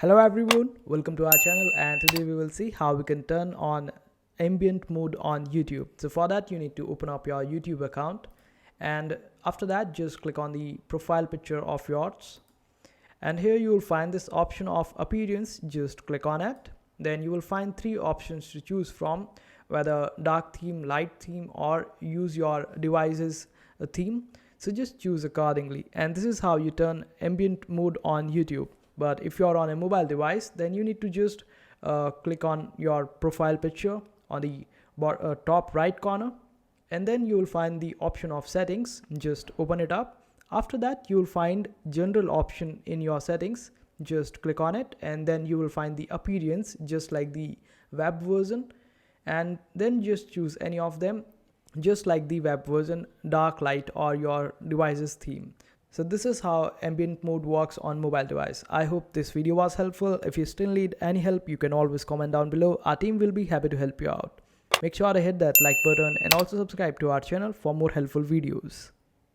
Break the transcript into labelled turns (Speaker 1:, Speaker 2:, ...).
Speaker 1: Hello everyone, welcome to our channel, and today we will see how we can turn on ambient mode on YouTube. So for that you need to open up your YouTube account, and after that just click on the profile picture of yours, and here you will find this option of appearance. Just click on it. Then you will find three options to choose from, whether dark theme, light theme, or use your device's theme. So just choose accordingly, and this is how you turn ambient mode on YouTube. But if you're on a mobile device, then you need to just click on your profile picture on the top right corner, and then you will find the option of settings. Just open it up. After that you will find general option in your settings. Just click on it, and then you will find the appearance just like the web version, and then just choose any of them just like the web version, dark, light, or your device's theme. So this is how ambient mode works on mobile device. I hope this video was helpful. If you still need any help, you can always comment down below. Our team will be happy to help you out. Make sure to hit that like button and also subscribe to our channel for more helpful videos.